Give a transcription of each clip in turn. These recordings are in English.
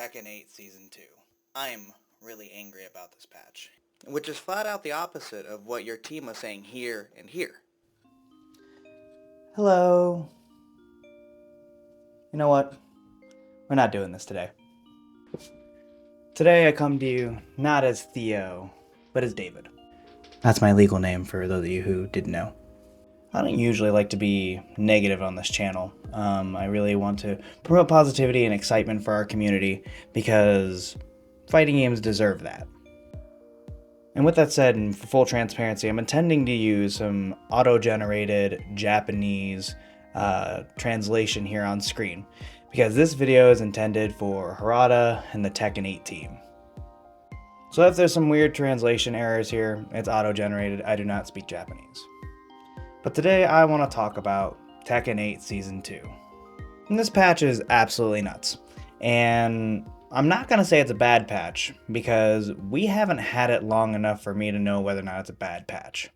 Tekken 8 Season 2. I'm really angry about this patch, which is flat out the opposite of what your team was saying here and here. Hello. You know what? We're not doing this today. Today I come to you not as Theo, but as David. That's my legal name for those of you who didn't know. I don't usually like to be negative on this channel. I really want to promote positivity and excitement for our community because fighting games deserve that. And with that said, and for full transparency, I'm intending to use some auto-generated Japanese translation here on screen because this video is intended for Harada and the Tekken 8 team. So if there's some weird translation errors here, it's auto-generated. I do not speak Japanese. But today I want to talk about Tekken 8 Season 2. And this patch is absolutely nuts. And I'm not going to say it's a bad patch, because we haven't had it long enough for me to know whether or not it's a bad patch.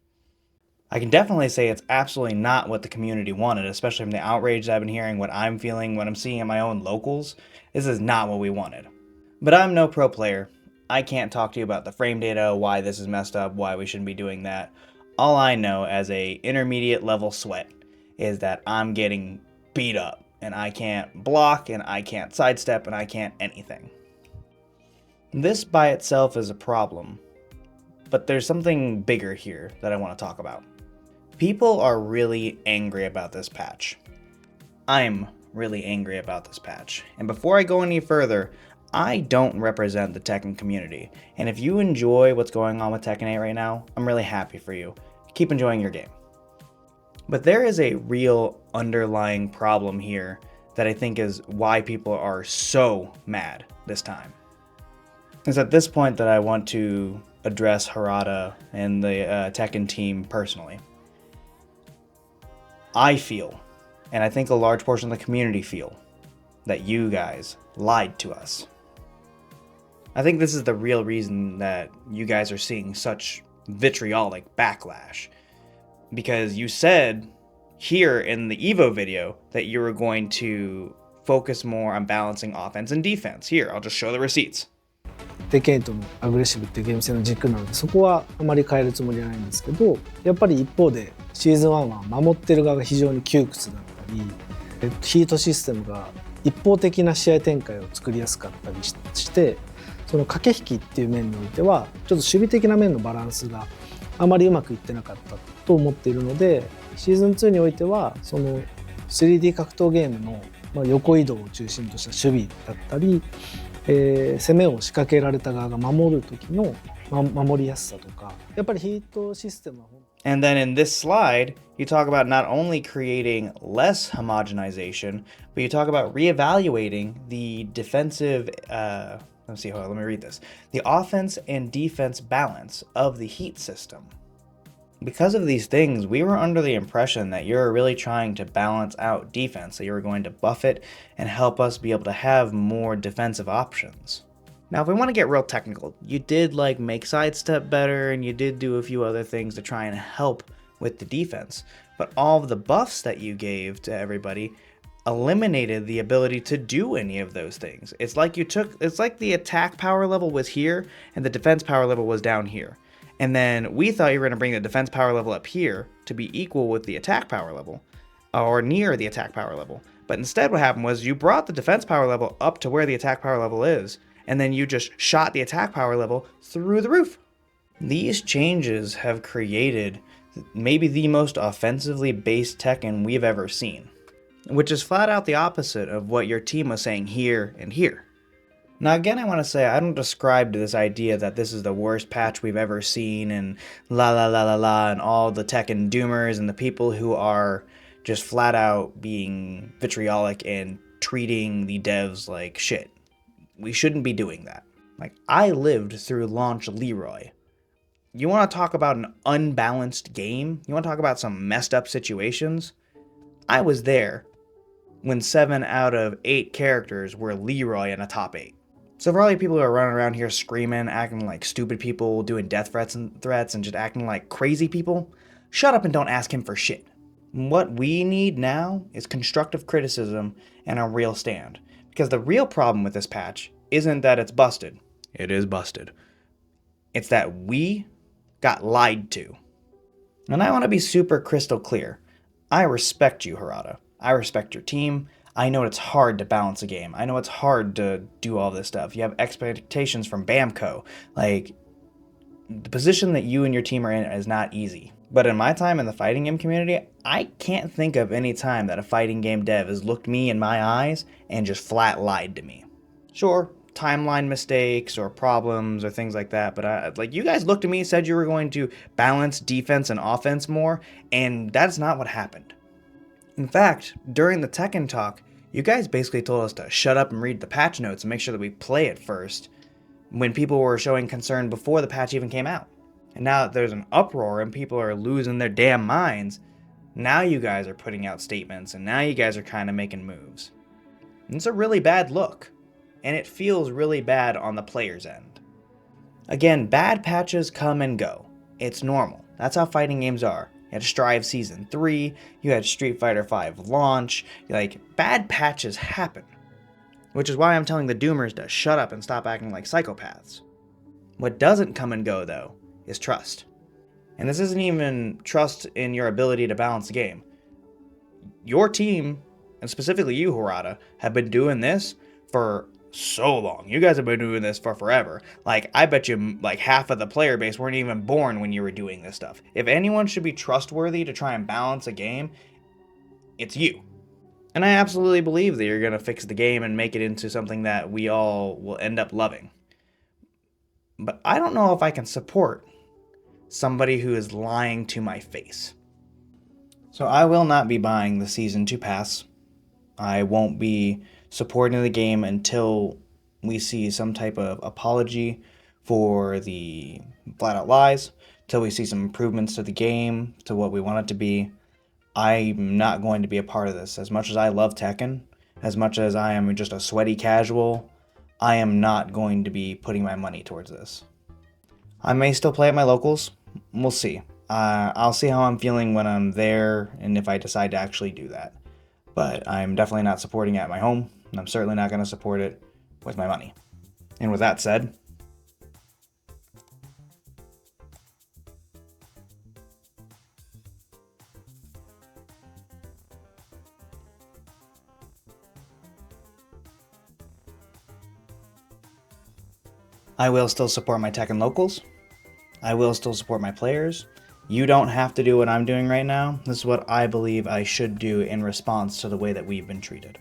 I can definitely say it's absolutely not what the community wanted, especially from the outrage I've been hearing, what I'm feeling, what I'm seeing in my own locals. This is not what we wanted. But I'm no pro player. I can't talk to you about the frame data, why this is messed up, why we shouldn't be doing that. All I know as a intermediate level sweat is that I'm getting beat up and I can't block and I can't sidestep and I can't anything. This by itself is a problem, but there's something bigger here that I want to talk about. People are really angry about this patch. I'm really angry about this patch. And before I go any further, I don't represent the Tekken community, and if you enjoy what's going on with Tekken 8 right now, I'm really happy for you. Keep enjoying your game. But there is a real underlying problem here that I think is why people are so mad this time. It's at this point that I want to address Harada and the Tekken team personally. I feel, and I think a large portion of the community feel, that you guys lied to us. I think this is the real reason that you guys are seeing such vitriolic backlash. Because you said here in the Evo video that you were going to focus more on balancing offense and defense. Here, I'll just show the receipts. テケンとのアグレッシブっていうゲーム性の軸なので、そこはあまり変えるつもりはないんですけど、やっぱり一方でシーズン1は守ってる側が非常に窮屈だったり、ヒートシステムが一方的な試合展開を作りやすかったりして、その駆け引きっていう面においてはちょっと守備的な面のバランスがあまりうまくいってなかったと思っているので、シーズン2においてはその 3D 格闘ゲームの横移動を中心とした守備だったり、攻めを仕掛けられた側が守る時の守りやすさとか、やっぱりヒートシステムは。And then in this slide, you talk about not only creating less homogenization, but you talk about reevaluating the defensive, let's see, hold on, let me read this. The offense and defense balance of the heat system. Because of these things, we were under the impression that you're really trying to balance out defense, that you were going to buff it and help us be able to have more defensive options. Now, if we want to get real technical, you did make sidestep better and you did do a few other things to try and help with the defense, but all of the buffs that you gave to everybody eliminated the ability to do any of those things. It's like the attack power level was here and the defense power level was down here. And then we thought you were going to bring the defense power level up here to be equal with the attack power level, or near the attack power level. But instead what happened was you brought the defense power level up to where the attack power level is, and then you just shot the attack power level through the roof. These changes have created maybe the most offensively based Tekken we've ever seen, which is flat out the opposite of what your team was saying here and here. Now again, I want to say I don't ascribe to this idea that this is the worst patch we've ever seen and la la la la la and all the Tekken doomers and the people who are just flat out being vitriolic and treating the devs like shit. We shouldn't be doing that. I lived through launch Leroy. You want to talk about an unbalanced game? You want to talk about some messed up situations? I was there when 7 out of 8 characters were Leroy in a top 8. So for all you people who are running around here screaming, acting like stupid people, doing death threats and just acting like crazy people, shut up and don't ask him for shit. What we need now is constructive criticism and a real stand. Because the real problem with this patch isn't that it's busted. It is busted. It's that we got lied to. And I want to be super crystal clear. I respect you, Harada. I respect your team. I know it's hard to balance a game. I know it's hard to do all this stuff. You have expectations from Bamco. Like, the position that you and your team are in is not easy. But in my time in the fighting game community, I can't think of any time that a fighting game dev has looked me in my eyes and just flat lied to me. Sure, timeline mistakes or problems or things like that, but like, you guys looked at me, said you were going to balance defense and offense more, and that's not what happened. In fact, during the Tekken talk, you guys basically told us to shut up and read the patch notes and make sure that we play it first, when people were showing concern before the patch even came out. And now that there's an uproar and people are losing their damn minds, now you guys are putting out statements and now you guys are kind of making moves. And it's a really bad look, and it feels really bad on the player's end. Again, bad patches come and go. It's normal. That's how fighting games are. You had Strive Season 3, you had Street Fighter V launch, like, bad patches happen. Which is why I'm telling the Doomers to shut up and stop acting like psychopaths. What doesn't come and go, though, is trust. And this isn't even trust in your ability to balance the game. Your team, and specifically you, Harada, have been doing this for so long. You guys have been doing this for forever. Like, I bet you like half of the player base weren't even born when you were doing this stuff. If anyone should be trustworthy to try and balance a game, it's you. And I absolutely believe that you're going to fix the game and make it into something that we all will end up loving. But I don't know if I can support somebody who is lying to my face. So I will not be buying the Season 2 pass. I won't be supporting the game until we see some type of apology for the flat out lies, till we see some improvements to the game, to what we want it to be. I'm not going to be a part of this. As much as I love Tekken, as much as I am just a sweaty casual, I am not going to be putting my money towards this. I may still play at my locals. We'll see. I'll see how I'm feeling when I'm there and if I decide to actually do that. But I'm definitely not supporting it at my home, and I'm certainly not going to support it with my money. And with that said, I will still support my Tekken locals. I will still support my players. You don't have to do what I'm doing right now. This is what I believe I should do in response to the way that we've been treated.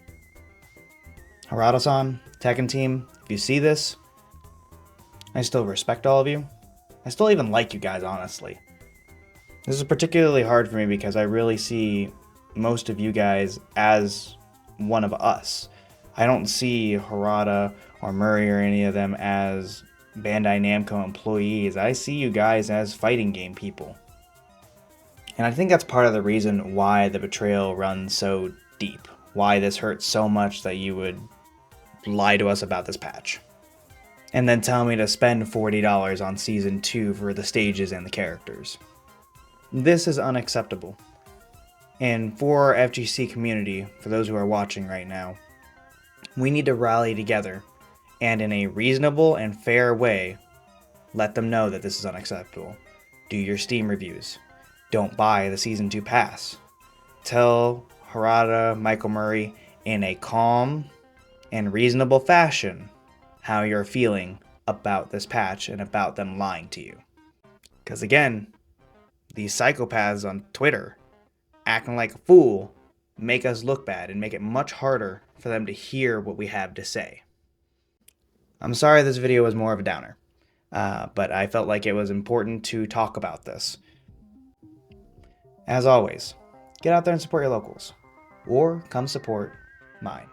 Harada-san, Tekken team, if you see this, I still respect all of you. I still even like you guys, honestly. This is particularly hard for me because I really see most of you guys as one of us. I don't see Harada or Murray or any of them as Bandai Namco employees. I see you guys as fighting game people. And I think that's part of the reason why the betrayal runs so deep. Why this hurts so much that you would lie to us about this patch. And then tell me to spend $40 on Season 2 for the stages and the characters. This is unacceptable. And for our FGC community, for those who are watching right now, we need to rally together and in a reasonable and fair way, let them know that this is unacceptable. Do your Steam reviews. Don't buy the Season 2 pass. Tell Harada, Michael Murray, in a calm and reasonable fashion how you're feeling about this patch and about them lying to you. Because again, these psychopaths on Twitter acting like a fool make us look bad and make it much harder for them to hear what we have to say. I'm sorry this video was more of a downer, but I felt like it was important to talk about this. As always, get out there and support your locals, or come support mine.